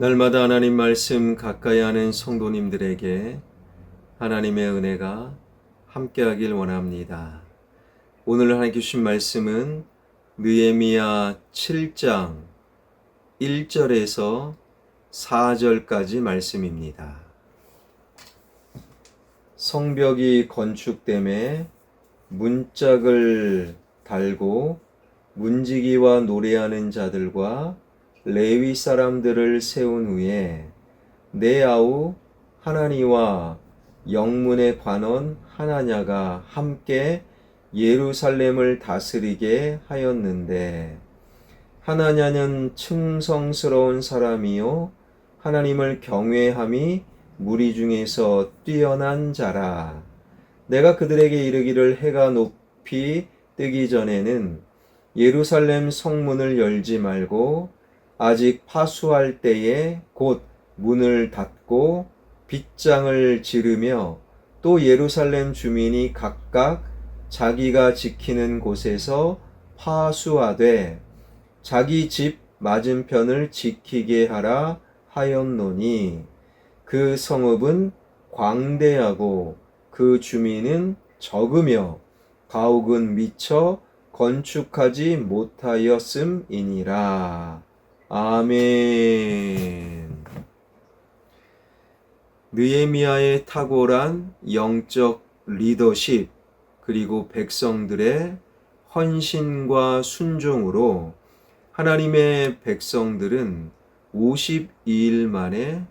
날마다 하나님 말씀 가까이 하는 성도님들에게 하나님의 은혜가 함께하길 원합니다. 오늘 하나님 주신 말씀은 느헤미야 7장 1절에서 4절까지 말씀입니다. 성벽이 건축됨에 문짝을 달고 문지기와 노래하는 자들과 레위 사람들을 세운 후에 내 아우 하나니와 영문의 관원 하나냐가 함께 예루살렘을 다스리게 하였는데, 하나냐는 충성스러운 사람이요 하나님을 경외함이 무리 중에서 뛰어난 자라. 내가 그들에게 이르기를 해가 높이 뜨기 전에는 예루살렘 성문을 열지 말고 아직 파수할 때에 곧 문을 닫고 빗장을 지르며 또 예루살렘 주민이 각각 자기가 지키는 곳에서 파수하되 자기 집 맞은편을 지키게 하라 하였노니, 그 성읍은 광대하고 그 주민은 적으며 가옥은 미처 건축하지 못하였음이니라. 아멘. 느헤미야의 탁월한 영적 리더십 그리고 백성들의 헌신과 순종으로 하나님의 백성들은 52일 만에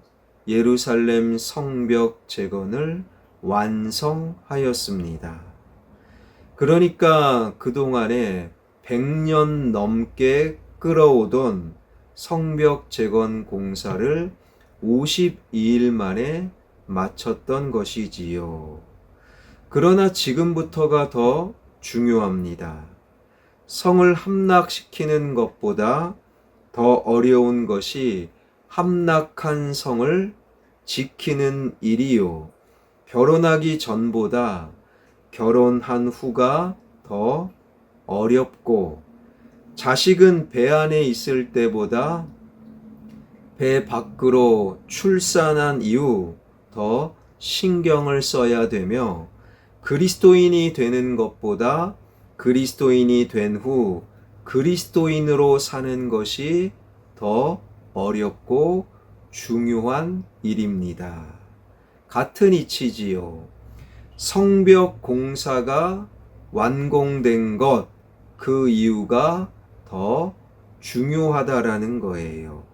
예루살렘 성벽 재건을 완성하였습니다. 그러니까 그동안에 100년 넘게 끌어오던 성벽 재건 공사를 52일 만에 마쳤던 것이지요. 그러나 지금부터가 더 중요합니다. 성을 함락시키는 것보다 더 어려운 것이 함락한 성을 지키는 일이요. 결혼하기 전보다 결혼한 후가 더 어렵고, 자식은 배 안에 있을 때보다 배 밖으로 출산한 이후 더 신경을 써야 되며, 그리스도인이 되는 것보다 그리스도인이 된 후 그리스도인으로 사는 것이 더 어렵고 중요한 일입니다. 같은 이치지요. 성벽 공사가 완공된 것, 그 이유가 더 중요하다라는 거예요.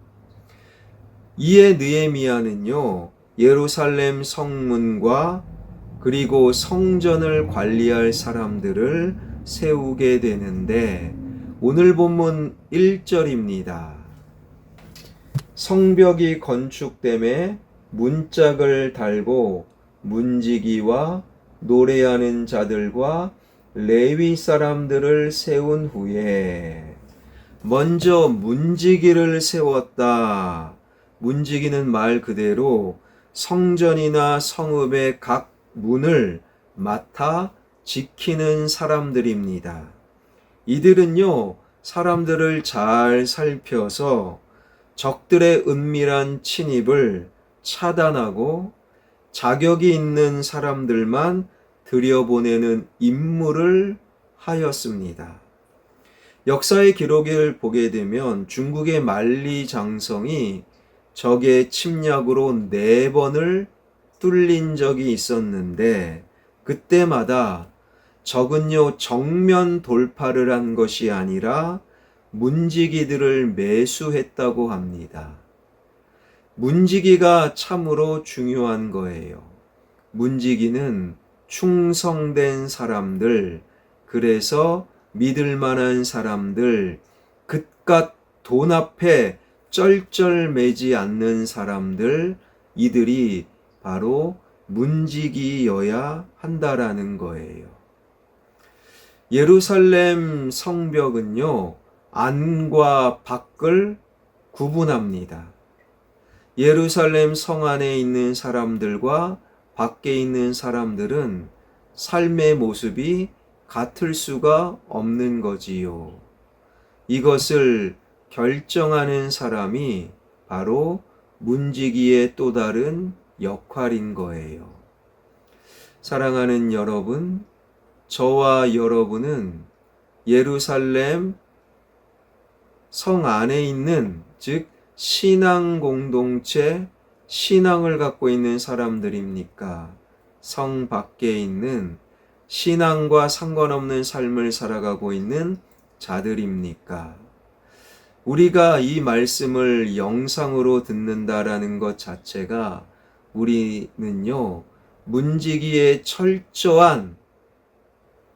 이에 느헤미야는요, 예루살렘 성문과 그리고 성전을 관리할 사람들을 세우게 되는데, 오늘 본문 1절입니다. 성벽이 건축됨에 문짝을 달고 문지기와 노래하는 자들과 레위 사람들을 세운 후에, 먼저 문지기를 세웠다. 문지기는 말 그대로 성전이나 성읍의 각 문을 맡아 지키는 사람들입니다. 이들은요, 사람들을 잘 살펴서 적들의 은밀한 침입을 차단하고 자격이 있는 사람들만 들여보내는 임무를 하였습니다. 역사의 기록을 보게 되면 중국의 만리장성이 적의 침략으로 4번을 뚫린 적이 있었는데, 그때마다 적은요, 정면 돌파를 한 것이 아니라 문지기들을 매수했다고 합니다. 문지기가 참으로 중요한 거예요. 문지기는 충성된 사람들, 그래서 믿을 만한 사람들, 그깟 돈 앞에 쩔쩔매지 않는 사람들, 이들이 바로 문지기여야 한다라는 거예요. 예루살렘 성벽은요, 안과 밖을 구분합니다. 예루살렘 성 안에 있는 사람들과 밖에 있는 사람들은 삶의 모습이 같을 수가 없는 거지요. 이것을 결정하는 사람이 바로 문지기의 또 다른 역할인 거예요. 사랑하는 여러분, 저와 여러분은 예루살렘 성 안에 있는, 즉 신앙 공동체, 신앙을 갖고 있는 사람들입니까? 성 밖에 있는 신앙과 상관없는 삶을 살아가고 있는 자들입니까? 우리가 이 말씀을 영상으로 듣는다라는 것 자체가 우리는요, 문지기의 철저한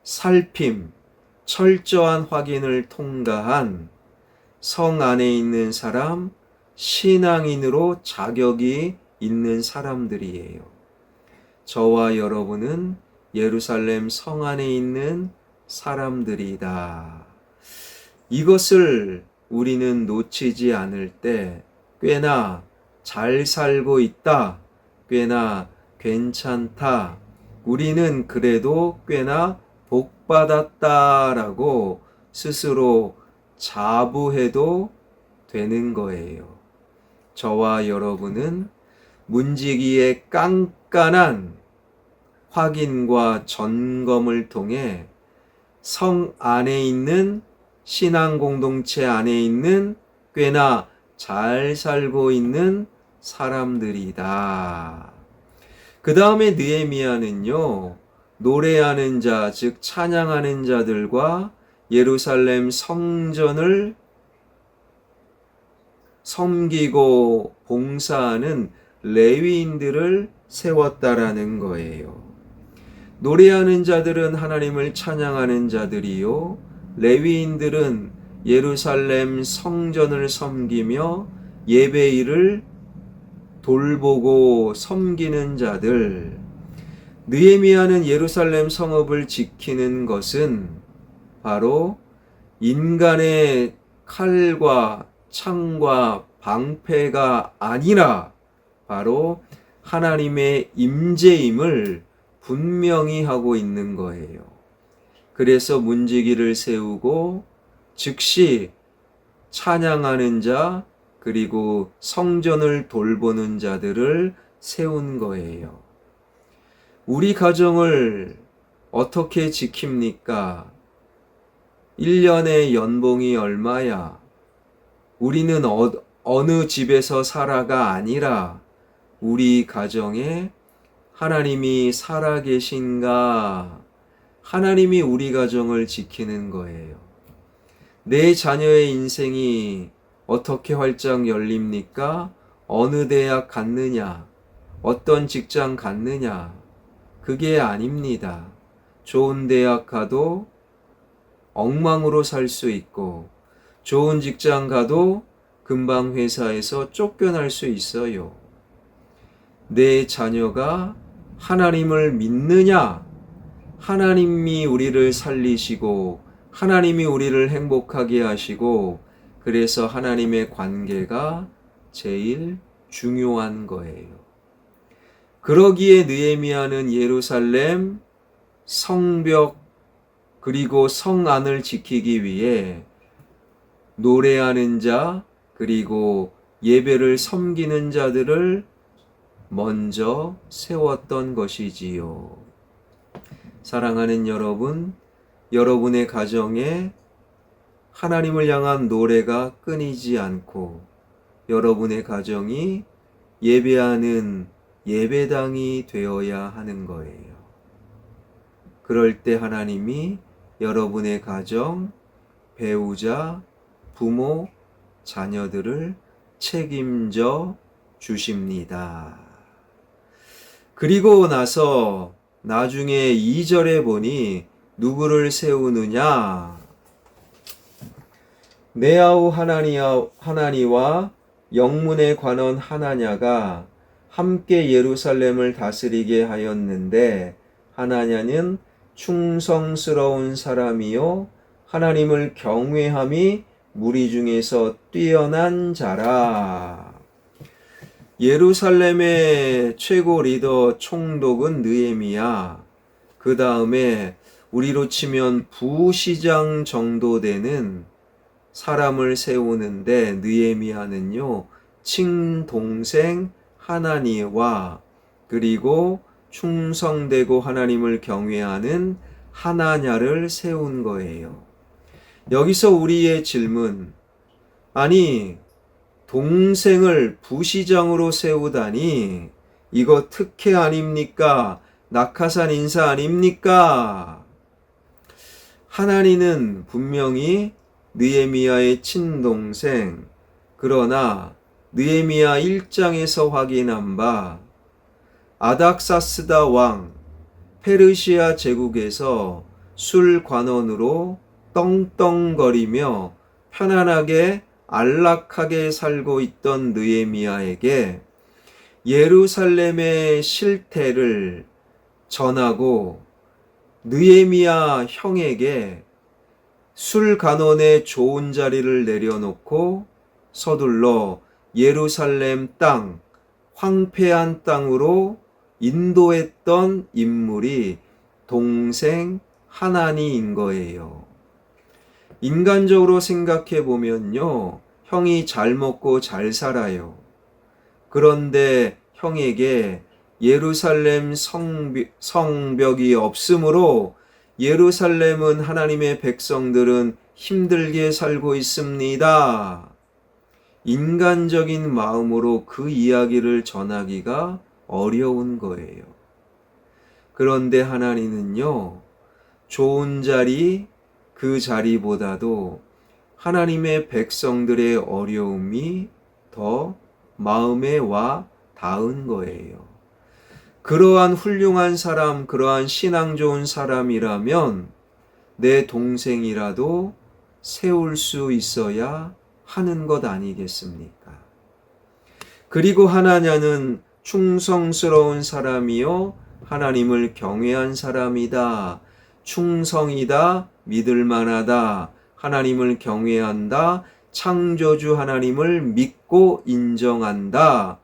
살핌, 철저한 확인을 통과한 성 안에 있는 사람, 신앙인으로 자격이 있는 사람들이에요. 저와 여러분은 예루살렘 성 안에 있는 사람들이다. 이것을 우리는 놓치지 않을 때 꽤나 잘 살고 있다, 꽤나 괜찮다, 우리는 그래도 꽤나 복받았다라고 스스로 자부해도 되는 거예요. 저와 여러분은 문지기의 깐깐한 확인과 점검을 통해 성 안에 있는, 신앙 공동체 안에 있는 꽤나 잘 살고 있는 사람들이다. 그 다음에 느헤미야는요, 노래하는 자, 즉 찬양하는 자들과 예루살렘 성전을 섬기고 봉사하는 레위인들을 세웠다라는 거예요. 노래하는 자들은 하나님을 찬양하는 자들이요, 레위인들은 예루살렘 성전을 섬기며 예배일을 돌보고 섬기는 자들. 느헤미야는 예루살렘 성읍을 지키는 것은 바로 인간의 칼과 창과 방패가 아니라 바로 하나님의 임재임을 분명히 하고 있는 거예요. 그래서 문지기를 세우고 즉시 찬양하는 자, 그리고 성전을 돌보는 자들을 세운 거예요. 우리 가정을 어떻게 지킵니까? 1년의 연봉이 얼마야? 우리는 어느 집에서 살아가 아니라 우리 가정에 하나님이 살아계신가? 하나님이 우리 가정을 지키는 거예요. 내 자녀의 인생이 어떻게 활짝 열립니까? 어느 대학 갔느냐? 어떤 직장 갔느냐? 그게 아닙니다. 좋은 대학 가도 엉망으로 살 수 있고, 좋은 직장 가도 금방 회사에서 쫓겨날 수 있어요. 내 자녀가 하나님을 믿느냐? 하나님이 우리를 살리시고, 하나님이 우리를 행복하게 하시고, 그래서 하나님의 관계가 제일 중요한 거예요. 그러기에 느헤미야는 예루살렘 성벽 그리고 성 안을 지키기 위해 노래하는 자 그리고 예배를 섬기는 자들을 먼저 세웠던 것이지요. 사랑하는 여러분, 여러분의 가정에 하나님을 향한 노래가 끊이지 않고 여러분의 가정이 예배하는 예배당이 되어야 하는 거예요. 그럴 때 하나님이 여러분의 가정, 배우자, 부모, 자녀들을 책임져 주십니다. 그리고 나서 나중에 2절에 보니 누구를 세우느냐? 네아우 하나니와 영문의 관원 하나냐가 함께 예루살렘을 다스리게 하였는데, 하나냐는 충성스러운 사람이요 하나님을 경외함이 무리 중에서 뛰어난 자라. 예루살렘의 최고 리더 총독은 느헤미야. 그 다음에 우리로 치면 부시장 정도 되는 사람을 세우는데, 느헤미야는요 친동생 하나니와 그리고 충성되고 하나님을 경외하는 하나냐를 세운 거예요. 여기서 우리의 질문, 아니 동생을 부시장으로 세우다니 이거 특혜 아닙니까? 낙하산 인사 아닙니까? 하나니는 분명히 느헤미야의 친동생, 그러나 느헤미야 1장에서 확인한 바 아닥사스다 왕 페르시아 제국에서 술관원으로 떵떵거리며 편안하게 안락하게 살고 있던 느헤미야에게 예루살렘의 실태를 전하고 느헤미야 형에게 술간원의 좋은 자리를 내려놓고 서둘러 예루살렘 땅, 황폐한 땅으로 인도했던 인물이 동생 하나니인 거예요. 인간적으로 생각해 보면요, 형이 잘 먹고 잘 살아요. 그런데 형에게 예루살렘 성벽이 없으므로 예루살렘은 하나님의 백성들은 힘들게 살고 있습니다. 인간적인 마음으로 그 이야기를 전하기가 어려운 거예요. 그런데 하나님은요, 좋은 자리, 그 자리보다도 하나님의 백성들의 어려움이 더 마음에 와 닿은 거예요. 그러한 훌륭한 사람, 그러한 신앙 좋은 사람이라면 내 동생이라도 세울 수 있어야 하는 것 아니겠습니까? 그리고 하나냐는 충성스러운 사람이요 하나님을 경외한 사람이다. 충성이다. 믿을만하다. 하나님을 경외한다. 창조주 하나님을 믿고 인정한다.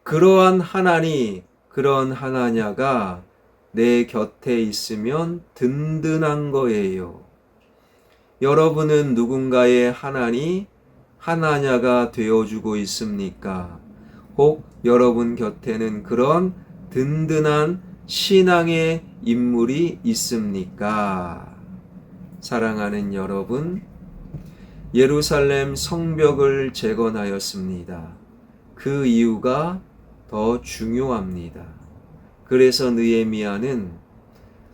그러한 하나님, 그런 하나냐가 내 곁에 있으면 든든한 거예요. 여러분은 누군가의 하나냐가 되어주고 있습니까? 혹 여러분 곁에는 그런 든든한 신앙의 인물이 있습니까? 사랑하는 여러분, 예루살렘 성벽을 재건하였습니다. 그 이유가 더 중요합니다. 그래서 느헤미야는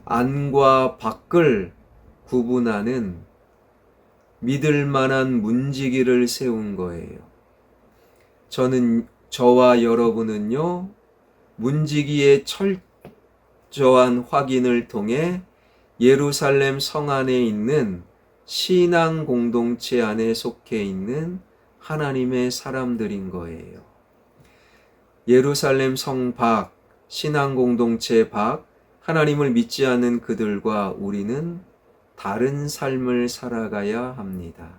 안과 밖을 구분하는 믿을 만한 문지기를 세운 거예요. 저와 여러분은요, 문지기의 철저한 확인을 통해 예루살렘 성 안에 있는 신앙 공동체 안에 속해 있는 하나님의 사람들인 거예요. 예루살렘 성 밖, 신앙 공동체 밖, 하나님을 믿지 않는 그들과 우리는 다른 삶을 살아가야 합니다.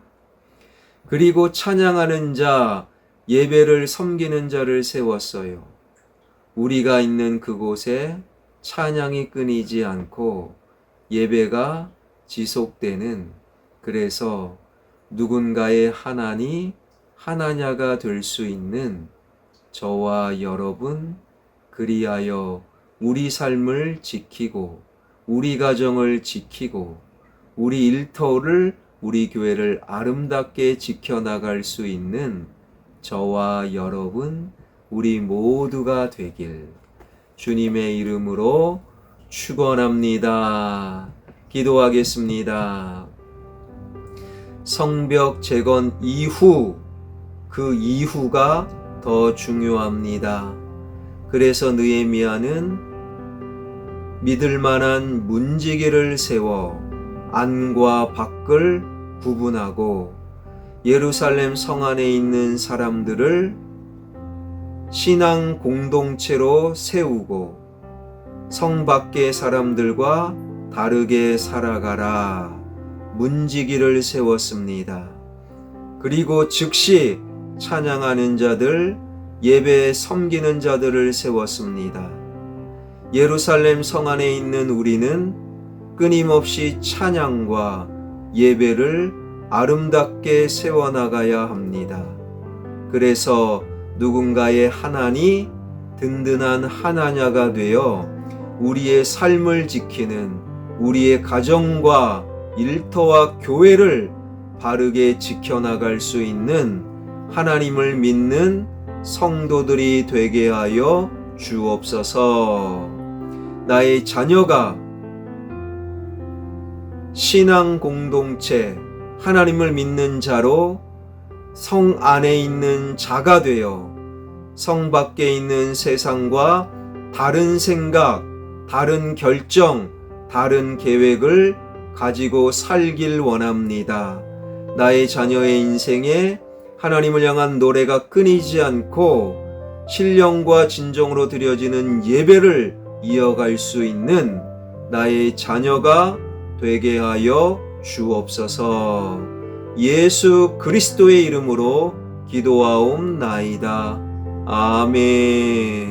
그리고 찬양하는 자, 예배를 섬기는 자를 세웠어요. 우리가 있는 그곳에 찬양이 끊이지 않고 예배가 지속되는, 그래서 누군가의 하나냐가 될 수 있는 저와 여러분, 그리하여 우리 삶을 지키고 우리 가정을 지키고 우리 일터를, 우리 교회를 아름답게 지켜나갈 수 있는 저와 여러분, 우리 모두가 되길 주님의 이름으로 축원합니다. 기도하겠습니다. 성벽 재건 이후, 그 이후가 더 중요합니다. 그래서 느헤미야는 믿을 만한 문지기를 세워 안과 밖을 구분하고 예루살렘 성 안에 있는 사람들을 신앙 공동체로 세우고 성 밖의 사람들과 다르게 살아가라 문지기를 세웠습니다. 그리고 즉시 찬양하는 자들, 예배 섬기는 자들을 세웠습니다. 예루살렘 성 안에 있는 우리는 끊임없이 찬양과 예배를 아름답게 세워나가야 합니다. 그래서 누군가의 하나니 든든한 하나냐가 되어 우리의 삶을 지키는, 우리의 가정과 일터와 교회를 바르게 지켜나갈 수 있는 하나님을 믿는 성도들이 되게 하여 주옵소서. 나의 자녀가 신앙 공동체, 하나님을 믿는 자로 성 안에 있는 자가 되어 성 밖에 있는 세상과 다른 생각, 다른 결정, 다른 계획을 가지고 살길 원합니다. 나의 자녀의 인생에 하나님을 향한 노래가 끊이지 않고 신령과 진정으로 드려지는 예배를 이어갈 수 있는 나의 자녀가 되게 하여 주옵소서. 예수 그리스도의 이름으로 기도하옵나이다. 아멘.